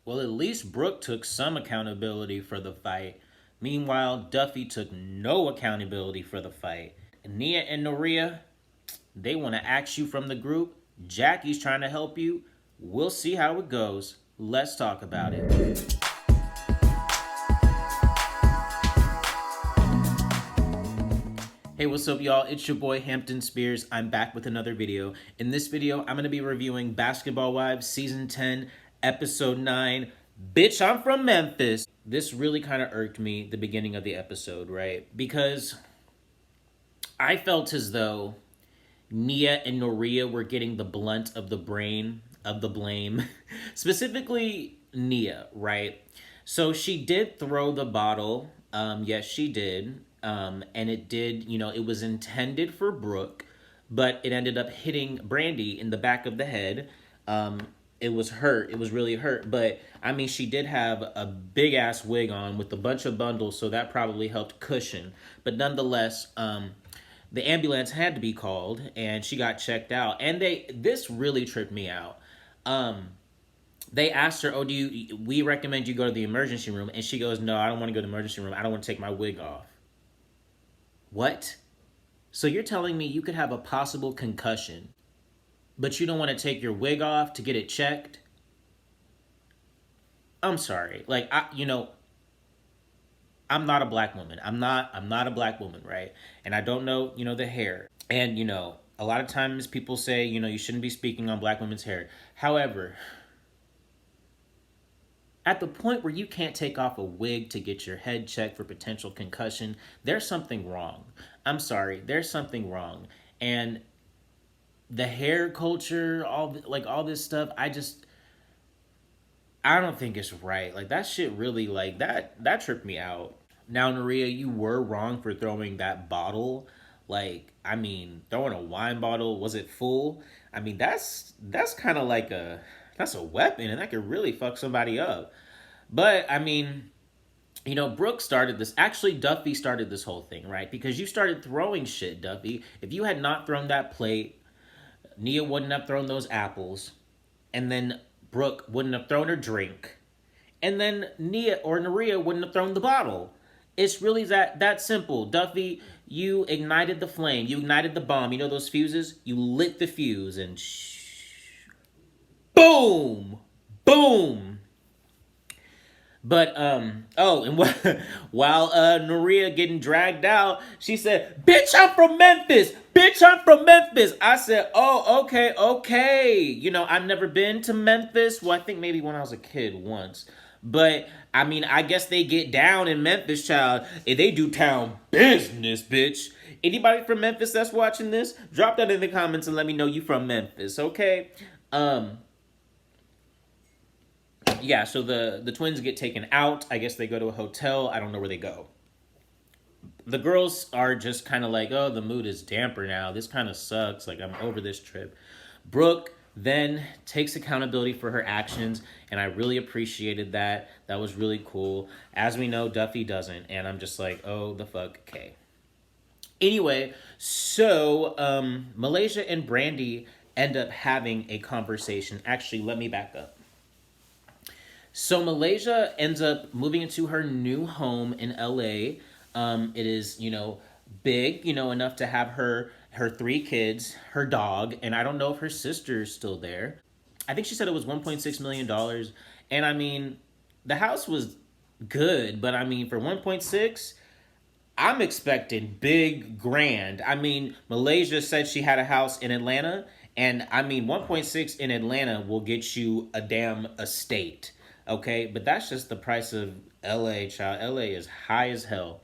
Well, at least Brooke took some accountability for the fight. Meanwhile, Duffy took no accountability for the fight. Nia and Noria, they want to axe you from the group. Jackie's trying to help you. We'll see how it goes. Let's talk about it. Hey, what's up, y'all? It's your boy Hampton Spears. I'm back with another video. In this video, I'm going to be reviewing Basketball Wives Season 10, Episode 9. Bitch, I'm from Memphis. This really kind of irked me, the beginning of the episode, right? Because I felt as though Nia and Noria were getting the blunt of the blame. Specifically, Nia, right? So she did throw the bottle. Yes, she did. And it did, it was intended for Brooke, but it ended up hitting Brandi in the back of the head. It was hurt. It was really hurt. But, I mean, she did have a big-ass wig on with a bunch of bundles, so that probably helped cushion. But nonetheless, the ambulance had to be called, and she got checked out. And this really tripped me out. They asked her, oh, we recommend you go to the emergency room? And she goes, no, I don't want to go to the emergency room. I don't want to take my wig off. What? So you're telling me you could have a possible concussion, but you don't want to take your wig off to get it checked? I'm sorry. Like, I'm not a black woman. I'm not a black woman, right? And I don't know, the hair. And, a lot of times people say, you shouldn't be speaking on black women's hair. However, at the point where you can't take off a wig to get your head checked for potential concussion, there's something wrong. I'm sorry, there's something wrong. And the hair culture, all this stuff, I don't think it's right. Like, that shit really, that tripped me out. Now, Noria, you were wrong for throwing that bottle. Like, I mean, throwing a wine bottle, was it full? I mean, that's kind of like that's a weapon, and that could really fuck somebody up. But, I mean, Brooke started this. Actually, Duffy started this whole thing, right? Because you started throwing shit, Duffy. If you had not thrown that plate, Nia wouldn't have thrown those apples. And then Brooke wouldn't have thrown her drink. And then Nia or Noria wouldn't have thrown the bottle. It's really that simple. Duffy, you ignited the flame. You ignited the bomb. You know those fuses? You lit the fuse and boom! Boom! But, oh, and while Noria getting dragged out, she said, bitch, I'm from Memphis! Bitch, I'm from Memphis! I said, oh, okay. I've never been to Memphis. Well, I think maybe when I was a kid once. But, I mean, I guess they get down in Memphis, child. They do town business, bitch. Anybody from Memphis that's watching this, drop that in the comments and let me know you from Memphis, okay? Yeah, so the twins get taken out. I guess they go to a hotel. I don't know where they go. The girls are just kind of like, oh, the mood is damper now. This kind of sucks. Like, I'm over this trip. Brooke then takes accountability for her actions, and I really appreciated that. That was really cool. As we know, Duffy doesn't, and I'm just like, oh, the fuck, okay. Anyway, so Malaysia and Brandi end up having a conversation. Actually, let me back up. So Malaysia ends up moving into her new home in LA. It is, big, enough to have her 3 kids, her dog, and I don't know if her sister is still there. I think she said it was $1.6 million. And I mean, the house was good, but I mean, for 1.6, I'm expecting big, grand. I mean, Malaysia said she had a house in Atlanta, and I mean, 1.6 in Atlanta will get you a damn estate. Okay, but that's just the price of LA, child. LA is high as hell.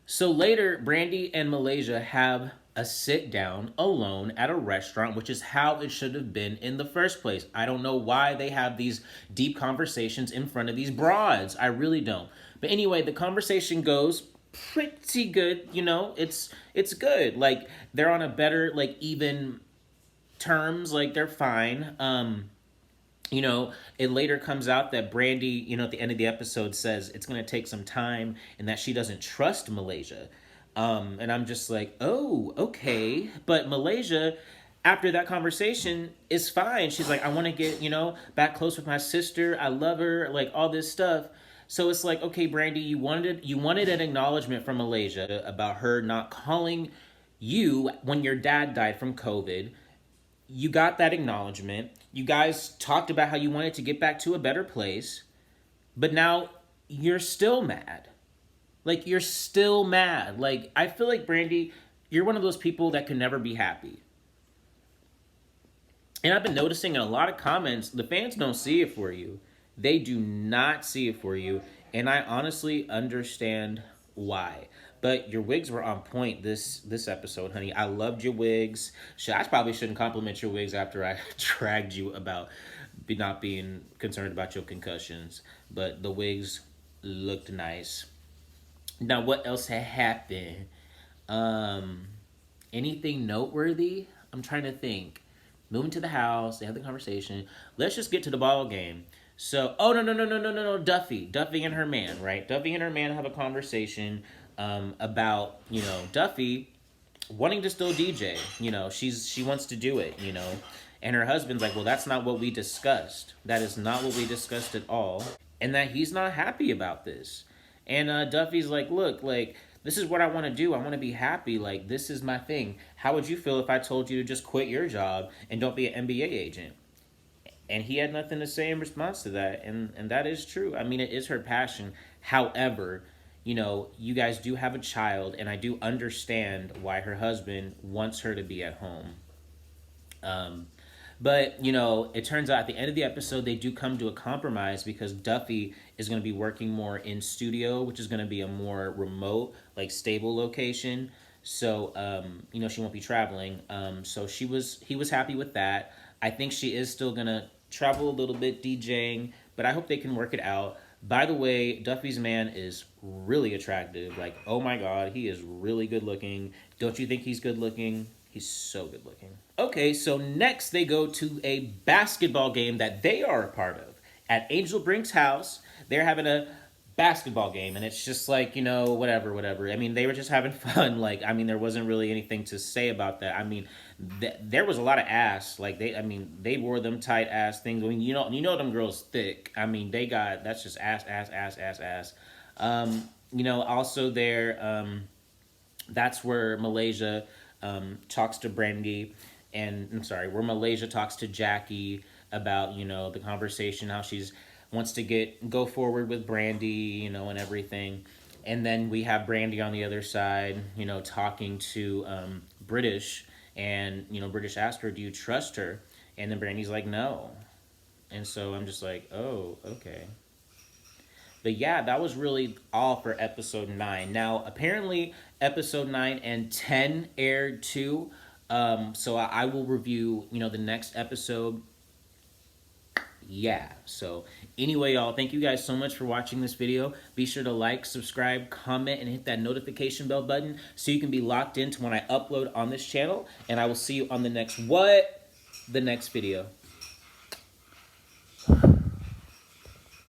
So later, Brandi and Malaysia have a sit down alone at a restaurant, which is how it should have been in the first place. I don't know why they have these deep conversations in front of these broads. I really don't. But anyway, the conversation goes pretty good. It's good. Like, they're on a better, like, even terms. Like, they're fine. It later comes out that Brandi, at the end of the episode says it's going to take some time and that she doesn't trust Malaysia. And I'm just like, oh, okay. But Malaysia, after that conversation, it's fine. She's like, I want to get, back close with my sister. I love her, like all this stuff. So it's like, okay, Brandi, you wanted an acknowledgement from Malaysia about her not calling you when your dad died from COVID. You got that acknowledgement. You guys talked about how you wanted to get back to a better place, but now you're still mad. Like, you're still mad. Like, I feel like, Brandi, you're one of those people that can never be happy. And I've been noticing in a lot of comments, the fans don't see it for you. They do not see it for you. And I honestly understand why. But your wigs were on point this episode, honey. I loved your wigs. I probably shouldn't compliment your wigs after I dragged you about not being concerned about your concussions. But the wigs looked nice. Now, what else had happened? Anything noteworthy? I'm trying to think. Moving to the house, they have the conversation. Let's just get to the ball game. So, oh, no, Duffy and her man, right? Duffy and her man have a conversation about, Duffy wanting to still DJ. She wants to do it, And her husband's like, well, that's not what we discussed. That is not what we discussed at all. And that he's not happy about this. And Duffy's like, look, like, this is what I want to do. I want to be happy. Like, this is my thing. How would you feel if I told you to just quit your job and don't be an NBA agent? And he had nothing to say in response to that. And that is true. I mean, it is her passion. However, you guys do have a child, and I do understand why her husband wants her to be at home. But, it turns out at the end of the episode, they do come to a compromise because Duffy is going to be working more in studio, which is going to be a more remote, like, stable location. So, she won't be traveling. So he was happy with that. I think she is still going to travel a little bit DJing, but I hope they can work it out. By the way, Duffy's man is really attractive. Like, oh my God, he is really good looking. Don't you think he's good looking? He's so good looking. Okay, so next they go to a basketball game that they are a part of. At Angel Brinks' house, they're having a basketball game, and it's just like, whatever. I mean, they were just having fun. Like, I mean, there wasn't really anything to say about that. I mean, there was a lot of ass. Like, they wore them tight ass things. I mean, you know them girls thick. I mean, that's just ass. Also there, that's where Malaysia talks to Brandi, where Malaysia talks to Jackie about, the conversation, how she's wants to go forward with Brandi, and everything. And then we have Brandi on the other side, talking to Brittish, and, Brittish asked her, do you trust her? And then Brandi's like, no. And so I'm just like, oh, okay. But yeah, that was really all for episode 9. Now, apparently, episode 9 and 10 aired too. So I will review, the next episode. Yeah, so anyway, y'all, thank you guys so much for watching this video. Be sure to like, subscribe, comment, and hit that notification bell button so you can be locked into when I upload on this channel. And I will see you on the next video.